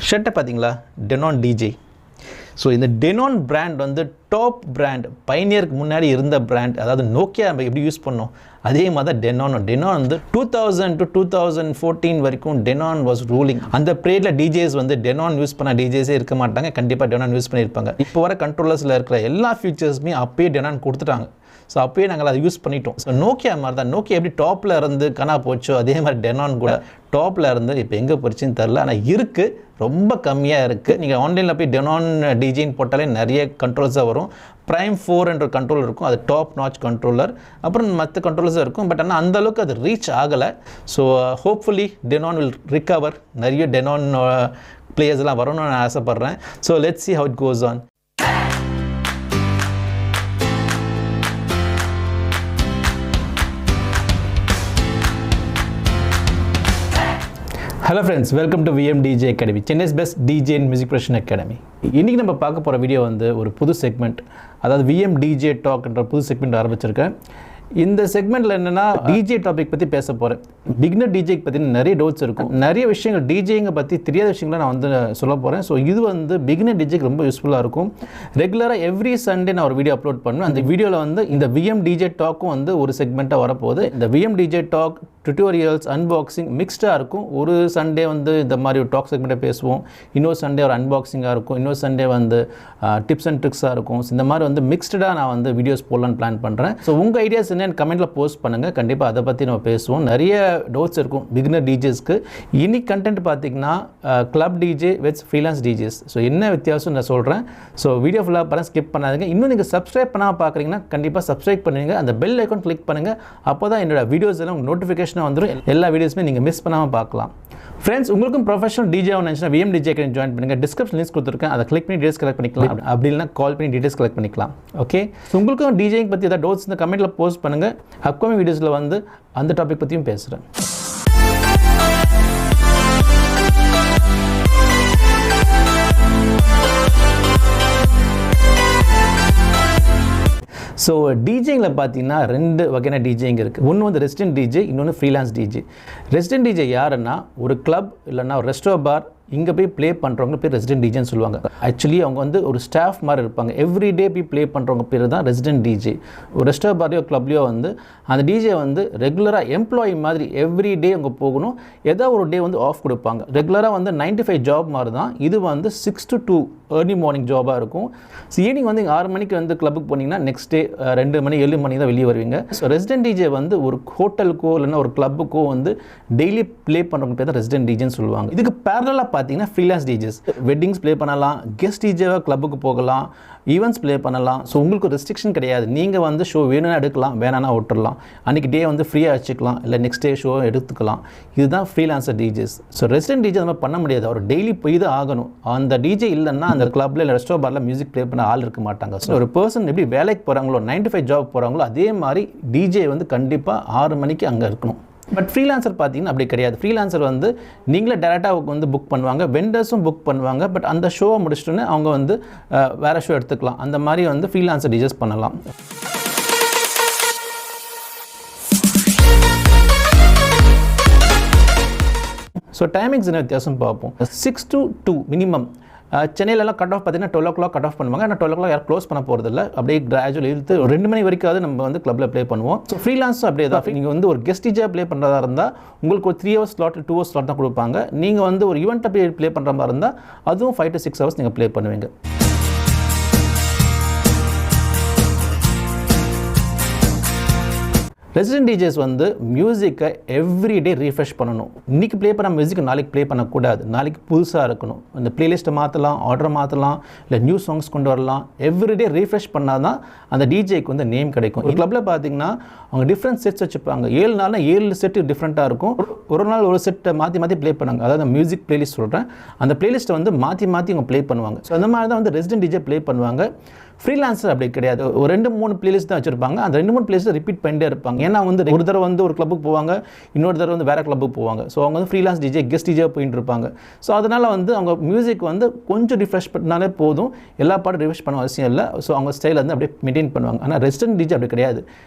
ஷர்ட்டை பார்த்தீங்களா, Denon DJ. So இந்த டெனான் பிராண்ட் வந்து டாப் பிராண்ட், பைனியருக்கு முன்னாடி இருந்த பிராண்ட். அதாவது நோக்கியா நம்ம எப்படி யூஸ் பண்ணோம் அதே மாதிரி தான் டெனான் வந்து 2000 to 2014 வரைக்கும் டெனான் வாஸ் ரூலிங். அந்த பீரியடில் டிஜேஸ் வந்து டெனான் யூஸ் பண்ண டிஜேஸே இருக்க மாட்டாங்க, கண்டிப்பாக டெனான் யூஸ் பண்ணியிருப்பாங்க. இப்போ வர கண்ட்ரோலர்ஸில் இருக்கிற எல்லா ஃபீச்சர்ஸுமே அப்பயே டெனான் கொடுத்துட்டாங்க. ஸோ அப்போயே நாங்கள் அதை யூஸ் பண்ணிட்டோம். ஸோ நோக்கியா மாதிரி தான், நோக்கியா எப்படி டாப்பில் இருந்து கனா போச்சோ அதே மாதிரி டெனான் கூட டாப்பில் இருந்து இப்போ எங்கே போச்சுன்னு தெரில. ஆனால் இருக்குது, ரொம்ப கம்மியாக இருக்குது. நீங்கள் ஆன்லைனில் போய் டெனான் டிஜேன்னு போட்டாலே நிறைய கண்ட்ரோல்ஸாக வரும். ப்ரைம் 4 என்ற கண்ட்ரோலர் இருக்கும், அது டாப் நாச் கண்ட்ரோலர். அப்புறம் மற்ற கண்ட்ரோலர்ஸும் இருக்கும், பட் ஆனால் அந்தளவுக்கு அது ரீச் ஆகலை. So hopefully Denon will recover. நிறைய டெனான் பிளேயர்ஸ்லாம் வரணும்னு நான் ஆசைப்பட்றேன். So let's see how it goes on. Hello friends, welcome to VM DJ academy, Chennai's best DJ and music production academy. இன்றைக்கி நம்ம பார்க்க போகிற வீடியோ வந்து ஒரு புது செக்மெண்ட், அதாவது விஎம் டிஜே டாக்ன்ற புது செக்மெண்ட் ஆரம்பிச்சிருக்கேன். இந்த செக்மெண்ட்டில் என்னென்னா டிஜே டாபிக் பற்றி பேச போகிறேன். பிகினர் டிஜேக்கு பற்றி நிறைய டவுட்ஸ் இருக்கும், நிறைய விஷயங்கள் டிஜேங்க பற்றி தெரியாத விஷயங்களை நான் வந்து சொல்ல போகிறேன். ஸோ இது வந்து பிகினர் டிஜேக்கு ரொம்ப யூஸ்ஃபுல்லாக இருக்கும். ரெகுலராக எவ்ரி சண்டே நான் ஒரு வீடியோ அப்லோட் பண்ணுவேன். அந்த வீடியோவில் வந்து இந்த விஎம் டிஜே டாக்கும் வந்து ஒரு செக்மெண்ட்டாக வரப்போகுது. இந்த VM DJ talk, tutorials, unboxing மிக்ஸ்டாக இருக்கும். ஒரு சண்டே வந்து இந்த மாதிரி ஒரு டாக் செக்மெண்ட்டை பேசுவோம், இன்னொரு சண்டே ஒரு அன்பாக்சிங்காக இருக்கும், இன்னொரு சண்டே வந்து டிப்ஸ் அண்ட் ட்ரிக்ஸாக இருக்கும். இந்த மாதிரி வந்து மிக்ஸ்டாக நான் வந்து வீடியோஸ் போடலான்னு பிளான் பண்ணுறேன். ஸோ உங்கள் ஐடியாஸ் என்னன்னு கமெண்ட்டில் போஸ்ட் பண்ணுங்கள், கண்டிப்பாக அதை பற்றி நம்ம பேசுவோம். நிறைய டவுட்ஸ் இருக்கும் பிகினர் டிஜேஸ்க்கு. இன்னைக்கு கண்டென்ட் பார்த்தீங்கன்னா club DJ with freelance DJs. So என்ன வித்தியாசம் நான் சொல்கிறேன். ஸோ வீடியோ ஃபுல்லாக பாருங்கள், ஸ்கிப் பண்ணாதீங்க. இன்னும் நீங்கள் சப்ஸ்கிரைப் பண்ணாமல் பார்க்குறீங்கன்னா கண்டிப்பாக சப்ஸ்கிரைப் பண்ணுவீங்க, அந்த பெல் ஐக்கான் கிளிக் பண்ணுங்கள். அப்போ தான் என்னோட வீடியோஸ் எல்லாம் உங்களுக்கு நோட்டிஃபிகேஷனாக வந்துடும். எல்லா வீடியோஸுமே நீங்கள் மிஸ் பண்ணாமல் பார்க்கலாம். ஃப்ரெண்ட்ஸ், உங்களுக்கும் ப்ரொஃபஷனல் டிஜே நினச்சினா விஎம் டிஜே ஜாயின் பண்ணுங்கள். டிஸ்கிரிப்ஷன் லிங்க் கொடுத்துருக்கேன், அதை கிளிக் பண்ணி டீடைல்ஸ் கலெக்ட் பண்ணிக்கலாம். அப்படி இல்லைனா கால் பண்ணி டீடைல்ஸ் கலெக்ட் பண்ணிக்கலாம். ஓகே, உங்களுக்கும் டிஜேயிங் பற்றி ஏதாவது டவுட்ஸ் இந்த கமெண்ட்டில் போஸ்ட் பண்ணுங்கள். அப்கமிங் வீடியோஸில் வந்து அந்த டாபிக் பற்றியும் பேசுகிறேன். ஸோ டிஜேங்கில் பார்த்தீங்கன்னா ரெண்டு வகையான டிஜேங்க இருக்குது. ஒன்று வந்து ரெசிடென்ட் டிஜே, இன்னொன்று ஃப்ரீலான்ஸ் டிஜே. ரெசிடென்ட் டிஜே யாருன்னா ஒரு கிளப் இல்லைன்னா ஒரு ரெஸ்டோ பார் இங்கே போய் ப்ளே பண்ணுறவங்க பேர் ரெசிடென்ட் டிஜேன்னு சொல்லுவாங்க. ஆக்சுவலி அவங்க வந்து ஒரு ஸ்டாஃப் மாதிரி இருப்பாங்க. எவ்ரிடே போய் ப்ளே பண்ணுறவங்க பேர் தான் ரெசிடென்ட் டிஜே. ஒரு ரெஸ்டோ பார்லையோ கிளப்லையோ வந்து அந்த டிஜே வந்து ரெகுலராக எம்ப்ளாயி மாதிரி எவ்ரி டே அவங்க போகணும். ஏதோ ஒரு டே வந்து ஆஃப் கொடுப்பாங்க. ரெகுலராக வந்து 9 to 5 ஜாப் மாதிரி தான். இது வந்து 6 to 2 ஏர்லி மார்னிங் ஜாபாக இருக்கும். ஸோ ஈவினிங் வந்து 6 மணிக்கு வந்து கிளப்புக்கு போனீங்கன்னா நெக்ஸ்ட் டே 2 மணி 7 மணி தான் வெளியே வருவீங்க. ஸோ ரெசிடென்ட் டிஜே வந்து ஒரு ஹோட்டலுக்கோ இல்லைன்னா ஒரு கிளப்புக்கோ வந்து டெய்லி ப்ளே பண்ணுறவங்க பேர் தான் ரெசிடென்ட் டிஜேன்னு சொல்லுவாங்க. இதுக்கு பேரலாக பார்த்தீங்கன்னா ஃப்ரீலான்ஸ் டிஜேஸ், வெட்டிங்ஸ் ப்ளே பண்ணலாம், கெஸ்ட் டிஜேவாக கிளப்புக்கு போகலாம், ஈவெண்ட்ஸ் ப்ளே பண்ணலாம். ஸோ உங்களுக்கு ரெஸ்ட்ரிக்ஷன் கிடையாது. நீங்கள் வந்து ஷோ வேணும்னா எடுக்கலாம், வேணான்னா விட்டுடலாம். அன்றைக்கி டே வந்து ஃப்ரீயாக வச்சுக்கலாம், இல்லை நெக்ஸ்ட் டே ஷோ எடுத்துக்கலாம். இதுதான் freelancer DJs. So resident DJ நம்ம பண்ண முடியாது, அவர் டெய்லி போய் தான் ஆகணும். அந்த டிஜே இல்லைன்னா அந்த கிளப்பில் இல்லை ரெஸ்டோ பாரில் மியூசிக் ப்ளே பண்ண ஆள் இருக்க மாட்டாங்க. ஸோ ஒரு பர்சன் எப்படி வேலைக்கு போகிறாங்களோ 9 to 5 ஜாப் போகிறாங்களோ அதே மாதிரி டிஜே வந்து கண்டிப்பாக 6 மணிக்கு அங்கே இருக்கணும். பட் ஃப்ரீலான்சர் பார்த்தீங்கன்னா அப்படி கிடையாது. ஃப்ரீலான்சர் வந்து நீங்களே டேரெக்டாக வந்து புக் பண்ணுவாங்க, வெண்டர்ஸும் புக் பண்ணுவாங்க. பட் அந்த ஷோவை முடிச்சிட்டோன்னே அவங்க வந்து வேறு ஷோ எடுத்துக்கலாம். அந்த மாதிரி வந்து ஃப்ரீலான்சர் டிஜேஸ் பண்ணலாம். ஸோ டைமிங்ஸ் என்ன வித்தியாசம் பார்ப்போம். 6 to 2 மினிமம். சென்னையிலலாம் கட் ஆஃப் பார்த்தீங்கன்னா 12 o'clock கட் ஆஃப் பண்ணுவாங்க. ஆனால் 12 o'clock யாரும் க்ளோஸ் பண்ண போகிறதில்ல. அப்படியே கிராஜுவல் இழுத்து 2 மணி வரைக்கும் நம்ம வந்து கிளப்பில் ப்ளே பண்ணுவோம். ஸோ ஃப்ரீலான்ஸும் அப்படியே தான். நீங்கள் வந்து ஒரு கெஸ்ட் டிஜே ப்ளே பண்ணுறதா இருந்தால் உங்களுக்கு ஒரு 3 hours ஸ்லாட் 2 hours ஸ்லாட் தான் கொடுப்பாங்க. நீங்கள் வந்து ஒரு ஈவெண்ட்டை ப்ளே பண்ணுற மாதிரி இருந்தால் அதுவும் 5 to 6 hours நீங்கள் ப்ளே பண்ணுவீங்க. ரெசிடென்ட் டிஜேஸ் வந்து மியூசிக்கை எவ்ரிடே ரீஃப்ரெஷ் பண்ணணும். இன்றைக்கி ப்ளே பண்ண மியூசிக் நாளைக்கு ப்ளே பண்ணக்கூடாது, நாளைக்கு புதுசாக இருக்கணும். இந்த ப்ளேலிஸ்ட்டை மாற்றலாம், ஆர்டர் மாற்றலாம், இல்லை நியூ சாங்ஸ் கொண்டு வரலாம். எவ்ரிடே ரீஃப்ரெஷ் பண்ணால் தான் அந்த டிஜேக்கு வந்து நேம் கிடைக்கும். ஒரு கிளப்பில் பார்த்தீங்கன்னா அவங்க டிஃப்ரெண்ட் செட்ஸ் வச்சுப்பாங்க. 7 நாள்னா 7 செட்டு டிஃப்ரெண்ட்டாக இருக்கும். ஒரு நாள் ஒரு செட்டை மாற்றி மாற்றி ப்ளே பண்ணாங்க. அதாவது மியூசிக் ப்ளேலிஸ்ட் சொல்கிறேன், அந்த ப்ளேலிஸ்ட்டை வந்து மாற்றி மாற்றி அவங்க ப்ளே பண்ணுவாங்க. ஸோ அந்த மாதிரி தான் வந்து ரெசிடென்ட் டிஜே ப்ளே பண்ணுவாங்க. ஃப்ரீலான்சர் அப்படி கிடையாது. ஒரு 2-3 பிளேலிஸ்ட் தான் வச்சுருப்பாங்க. அந்த 2-3 பிளேலிஸ்ட் ரிப்பீட் பண்ணிட்டே இருப்பாங்க. ஏன்னா வந்து ஒரு தடவை வந்து ஒரு கிளப்புக்கு போவாங்க, இன்னொரு தடவை வந்து வேறு கிளப்புக்கு போவாங்க. ஸோ அவங்க வந்து ஃப்ரீலான்ஸ் டிஜே கெஸ்ட் டிஜே போயிட்டு இருப்பாங்க. ஸோ அதனால் வந்து அவங்க மியூசிக் வந்து கொஞ்சம் ரிஃப்ரெஷ் பண்ணாலே போதும், எல்லா பாட்டும் ரிஃப்ரெஷ் பண்ண அவசியம் இல்லை. ஸோ அவங்க ஸ்டைல் வந்து அப்படியே மெயின்டைன் பண்ணுவாங்க. ஆனால் ரெசிடென்ட் டிஜே அப்படி கிடையாது.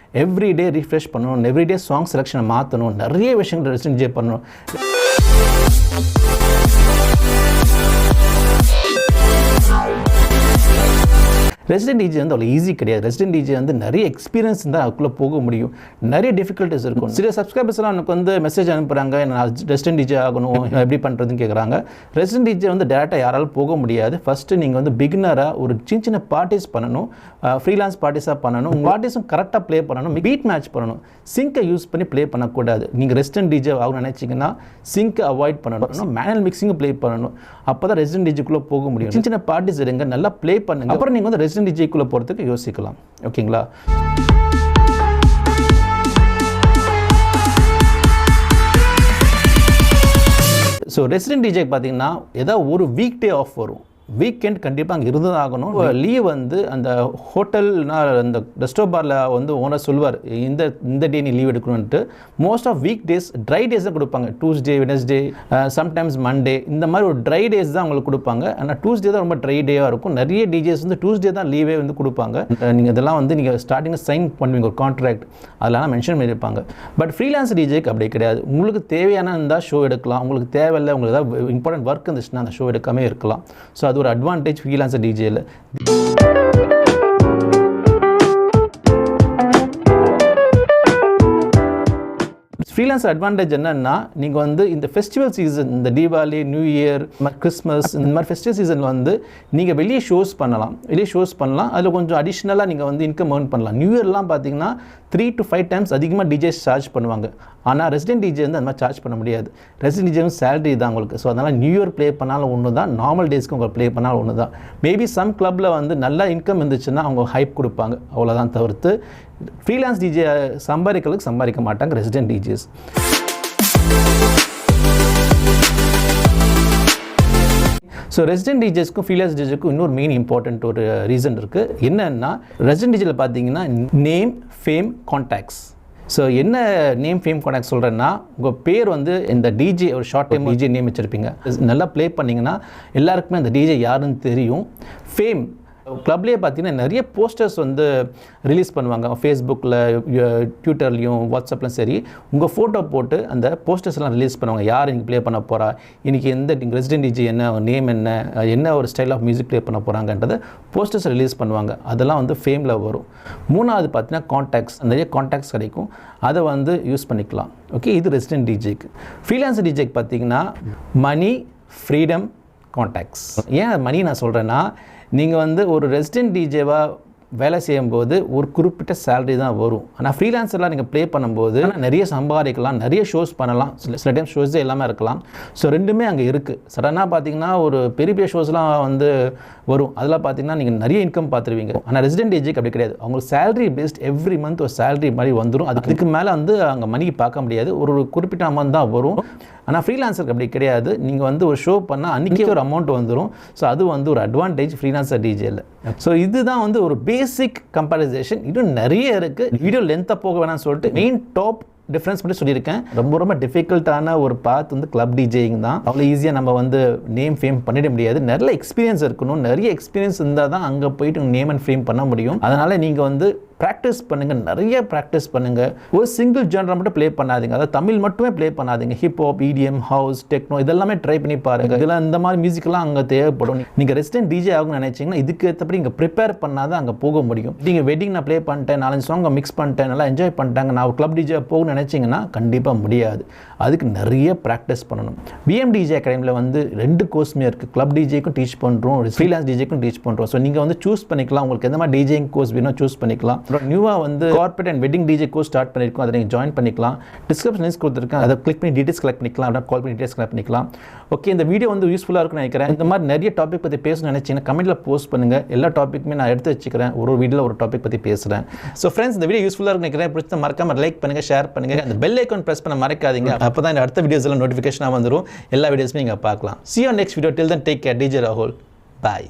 எவ்ரி டே ரீஃப்ரெஷ் பண்ணணும், எவ்ரி டே சாங் செலெக்ஷனை மாற்றணும், நிறைய விஷயங்கள் ரெசிடென்ட் டிஜே பண்ணணும். ரெசிடென்ட் டிஜே வந்து அவ்வளோ ஈஸி கிடையாது. ரெசிடென்ட் டிஜே வந்து நிறைய எக்ஸ்பீரியன்ஸ் தான் அதுக்குள்ளே போக முடியும். நிறைய டிஃபிகல்ட்டிஸ் இருக்கும். சில சப்ஸ்கிரைபர்ஸ்லாம் எனக்கு வந்து மெசேஜ் அனுப்புகிறாங்க, நான் ரெசிடென்ட் டிஜே ஆகணும், எப்படி பண்ணுறதுன்னு கேட்குறாங்க. ரெசிடென்ட் டிஜே வந்து டேரெக்டாக யாராலும் போக முடியாது. ஃபஸ்ட்டு நீங்கள் வந்து பிகினராக ஒரு சின்ன சின்ன பார்ட்டிஸ் பண்ணணும், ஃப்ரீலான்ஸ் பார்ட்டிஸாக பண்ணணும். பார்ட்டிஸும் கரெக்டாக ப்ளே பண்ணணும், பீட் மேட்ச் பண்ணணும். சிங்கை யூஸ் பண்ணி ப்ளே பண்ணக்கூடாது. நீங்கள் ரெசிடென்ட் டிஜே ஆகணும்னு நினச்சிங்கன்னா சிங்கை அவாய்ட் பண்ணணும், மேனுவல் மிக்சிங்கும் ப்ளே பண்ணணும். அப்போ தான் ரெசிடென்ட் டிஜேக்குள்ளே போக முடியும். சின்ன சின்ன பார்ட்டிஸ் எடுங்க, நல்லா ப்ளே பண்ணுங்க, அப்புறம் நீங்கள் வந்து ரெசிடென்ட் டிஜேக்குள்ளே போகிறதுக்கு யோசிக்கலாம். ஓகேங்களா? ஸோ ரெசிடென்ட் டிஜேக்கு பார்த்தீங்கன்னா ஏதாவது ஒரு வீக் டே ஆஃப் வரும், வீக்கெண்ட் கண்டிப்பாக அங்கே இருந்து ஆகணும். லீவ் வந்து அந்த ஹோட்டல்னா அந்த ரெஸ்டாரண்ட் பாரில் வந்து ஓனர் சொல்லுவார், இந்த டே நீ லீவ் எடுக்கணும்ன்ட்டு. Most of weekdays dry days தான் கொடுப்பாங்க. டியூஸ்டே, வெனஸ்டே, சம்டைம்ஸ் மண்டே, இந்த மாதிரி ஒரு ட்ரை டேஸ் தான் அவங்களுக்கு கொடுப்பாங்க. ஆனால் டியூஸ்டே தான் ரொம்ப ட்ரை டேவாக இருக்கும். நிறைய டிஜேஸ் வந்து டியூஸ்டே தான் லீவே வந்து கொடுப்பாங்க. நீங்கள் இதெல்லாம் வந்து நீங்கள் ஸ்டார்டிங்கில் சைன் பண்ணுவீங்க ஒரு கான்ட்ராக்ட், அதெல்லாம் மென்ஷன் பண்ணியிருப்பாங்க. பட் ஃப்ரீலான்ஸ் டிஜேக்கு அப்படி கிடையாது. உங்களுக்கு தேவையான இருந்தால் ஷோ எடுக்கலாம், உங்களுக்கு தேவையில்லை, உங்களுக்கு ஏதாவது இம்பார்ட்டன்ட் ஒர்க் இருந்துச்சுன்னா அந்த ஷோ எடுக்காமே இருக்கலாம். ஸோ அது ஒரு அட்வான்டேஜ் ஃப்ரீலான்சர் டிஜேல. ஃப்ரீலான்சர் அட்வான்டேஜ் என்னன்னா, நீங்கள் வந்து இந்த ஃபெஸ்டிவல் சீசன், இந்த தீபாவளி, நியூ இயர், கிறிஸ்மஸ், இந்த மாதிரி ஃபெஸ்டிவல் சீசனில் வந்து நீங்கள் வெளியே ஷோஸ் பண்ணலாம். அதில் கொஞ்சம் அடிஷ்னலாக நீங்கள் வந்து இன்கம் ஏர்ன் பண்ணலாம். நியூ இயர்லாம் பார்த்தீங்கன்னா 3 to 5 times அதிகமாக டிஜேஸ் சார்ஜ் பண்ணுவாங்க. ஆனால் ரெசிடென்ட் டிஜே வந்து அந்த மாதிரி சார்ஜ் பண்ண முடியாது. ரெசிடென்ட் டிஜே சேலரி தான் உங்களுக்கு. ஸோ அதனால் நியூ இயர் ப்ளே பண்ணாலும் ஒன்று தான், நார்மல் டேஸ்க்கு உங்களுக்கு ப்ளே பண்ணாலும் ஒன்று தான். மேபி சம் கிளப்பில் வந்து நல்ல இன்கம் இருந்துச்சுன்னா அவங்க ஹைப் கொடுப்பாங்க, அவ்வளோதான். தவிர்த்து ஃப்ரீலான்ஸ் டிஜே சம்பாதிக்க மாட்டாங்க ரெசிடென்ட் டிஜேஸ். ஸோ ரெசிடென்ட் டிஜேஸ்க்கும் ஃப்ரீலான்ஸ் டிஜேக்கும் இன்னொரு மெயின் இம்பார்ட்டன்ட் ஒரு ரீசன் இருக்குது. என்னன்னா, ரெசிடென்ட் டிஜேல பார்த்தீங்கன்னா நேம், ஃபேம், கான்டாக்ட்ஸ். ஸோ என்ன நேம், ஃபேம், கான்டாக்ட் சொல்கிறேன்னா, உங்கள் பேர் வந்து இந்த டிஜே ஒரு ஷார்ட் டைம் டிஜே நேம் வச்சுருப்பீங்க, நல்லா ப்ளே பண்ணிங்கன்னா எல்லாருக்குமே அந்த டிஜே யாருன்னு தெரியும். ஃபேம், கிளப்லேயே பார்த்தீங்கன்னா நிறைய போஸ்டர்ஸ் வந்து ரிலீஸ் பண்ணுவாங்க, ஃபேஸ்புக்கில், ட்விட்டர்லையும், வாட்ஸ்அப்லையும் சரி. உங்கள் ஃபோட்டோ போட்டு அந்த போஸ்டர்ஸ் எல்லாம் ரிலீஸ் பண்ணுவாங்க. யார் இன்றைக்கி ப்ளே பண்ண போகிறா, இன்றைக்கி எந்த ரெசிடென்ட் டிஜே, என்ன நேம், என்ன ஒரு ஸ்டைல் ஆஃப் மியூசிக் ப்ளே பண்ண போகிறாங்கன்றதை போஸ்டர்ஸ் ரிலீஸ் பண்ணுவாங்க. அதெல்லாம் வந்து ஃபேமில் வரும். மூணாவது பார்த்தீங்கன்னா கான்டாக்ட்ஸ், நிறைய கான்டாக்ட்ஸ் கிடைக்கும், அதை வந்து யூஸ் பண்ணிக்கலாம். ஓகே, இது ரெசிடென்ட் டிஜேக்கு. ஃப்ரீலான்ஸ் டிஜேக்கு பார்த்தீங்கன்னா மணி, ஃப்ரீடம், கான்டாக்ட்ஸ். ஏன் மணி நான் சொல்கிறேன்னா, நீங்கள் வந்து ஒரு ரெசிடென்ட் டிஜேவாக வேலை செய்யும்போது ஒரு குறிப்பிட்ட சேலரி தான் வரும். ஆனால் ஃப்ரீலான்ஸர்லாம் நீங்கள் ப்ளே பண்ணும்போது நிறைய சம்பாதிக்கலாம், நிறைய ஷோஸ் பண்ணலாம். சில டைம் ஷோஸே எல்லாமே இருக்கலாம். ஸோ ரெண்டுமே அங்கே இருக்குது. சடனாக பார்த்தீங்கன்னா ஒரு பெரிய பெரிய ஷோஸ்லாம் வந்து வரும், அதெல்லாம் பார்த்தீங்கன்னா நீங்கள் நிறைய இன்கம் பார்த்துருவீங்க. ஆனால் ரெசிடென்ட் டிஜேக்கு அப்படி கிடையாது. அவங்களுக்கு சேலரி பேஸ்ட் எவ்ரி மந்த் ஒரு சேலரி மாதிரி வந்துடும். அதுக்கு மேலே வந்து அங்கே மணி பார்க்க முடியாது, ஒரு குறிப்பிட்ட அமௌண்ட் தான் வரும். ஆனால் ஃப்ரீலான்சருக்கு அப்படி கிடையாது. நீங்கள் வந்து ஒரு ஷோ பண்ணால் அன்றைக்கே ஒரு அமௌண்ட் வந்துடும். ஸோ அது வந்து ஒரு அட்வான்டேஜ் ஃப்ரீலான்சர் டிஜேல. ஸோ இதுதான் வந்து ஒரு பேசிக் கம்பேரிசேஷன். இன்னும் நிறைய இருக்குது, வீடியோ லென்த்தாக போக வேணாம்னு சொல்லிட்டு மெயின் டாப் டிஃப்ரென்ஸ் மட்டும் சொல்லியிருக்கேன். ரொம்ப டிஃபிகல்ட்டான ஒரு பாத் வந்து கிளப் டிஜேயிங் தான். அவ்வளோ ஈஸியாக நம்ம வந்து நேம் ஃபேம் பண்ணிட முடியாது. நிறைய எக்ஸ்பீரியன்ஸ் இருக்கணும். நிறைய எக்ஸ்பீரியன்ஸ் இருந்தால் தான் அங்கே போயிட்டு நேம் அண்ட் ஃபேம் பண்ண முடியும். அதனால் நீங்கள் வந்து ப்ராக்டிஸ் பண்ணுங்கள், நிறைய ப்ராக்டிஸ் பண்ணுங்கள். ஒரு சிங்கிள் ஜானரை மட்டும் ப்ளே பண்ணாதீங்க, அதாவது தமிழ் மட்டுமே ப்ளே பண்ணாதீங்க. ஹிப்ஹாப், இடிஎம், ஹவுஸ், டெக்னோ இதெல்லாமே ட்ரை பண்ணி பாருங்கள். இதெல்லாம் இந்த மாதிரி மியூசிக்லாம் அங்கே தேவைப்படும். நீங்கள் ரெசிடென்ட் டிஜே ஆகணும்னு நினைச்சிங்கன்னா இதுக்கு ஏற்றபடி இங்கே ப்ரிப்பேர் பண்ணாதான் அங்கே போக முடியும். நீங்கள் வெட்டிங் நான் ப்ளே பண்ணிட்டேன், 4 சாங்கை மிக்ஸ் பண்ணிட்டேன், நல்லா என்ஜாய் பண்ணிட்டாங்க, நான் ஒரு கிளப் டிஜே போகணும்னு நினச்சிங்கன்னா கண்டிப்பாக முடியாது. அதுக்கு நிறைய ப்ராக்டிஸ் பண்ணணும். பிஎம்டிஜே அகாடமியில் வந்து 2 கோர்ஸுமே இருக்குது. கிளப் டிஜேக்கும் டீச் பண்ணுறோம், ஃப்ரீலான்ஸ் டிஜேக்கும் டீச் பண்ணுறோம். ஸோ நீங்கள் வந்து சூஸ் பண்ணிக்கலாம், உங்களுக்கு எந்த மாதிரி டிஜேயிங் கோர்ஸ் வேணும் சூஸ் பண்ணிக்கலாம். நியூவாக வந்து corporate and wedding DJ course start பண்ணியிருக்கோம், அதை நீங்கள் ஜாயின் பண்ணிக்கலாம். டிஸ்கிரிப்ஷன் லிங்க் கொடுத்துருக்கேன், அதை கிளிக் பண்ணி டீட்டெயில்ஸ் கலெக்ட் பண்ணிக்கலாம், அப்படின்னா கால் பண்ணி டீட்டெயில்ஸ் கலெக்ட் பண்ணிக்கலாம். ஓகே, இந்த வீடியோ வந்து யூஸ்ஃபுல்லாக இருக்குன்னு நினைக்கிறேன். இந்த மாதிரி நிறைய டாபிக் பற்றி பேசணும்னு நினைச்சீங்கன்னா கமெண்ட்டில் போஸ்ட் பண்ணுங்கள். எல்லா டாப்பிக்குமே நான் எடுத்து வச்சுக்கிறேன், ஒரு வீடியோவில் ஒரு டாபிக் பற்றி பேசுகிறேன். ஸோ ஃப்ரெண்ட்ஸ், இந்த வீடியோ யூஸ்ஃபுல்லாக இருக்குன்னு நினைக்கிறேன். பிடிச்ச மறக்காம லைக் பண்ணுங்கள், ஷேர் பண்ணுங்கள், அந்த பெல் ஐக்கான் ப்ரெஸ் பண்ண மறக்காதீங்க. அப்போ தான் அடுத்த வீடியோஸ் எல்லாம் நோட்டிஃபிகேஷனாக வந்துடும். எல்லா வீடியோஸுமே நீங்கள் பார்க்கலாம். See you on next video. Till then, take care. DJ Rahul. Bye.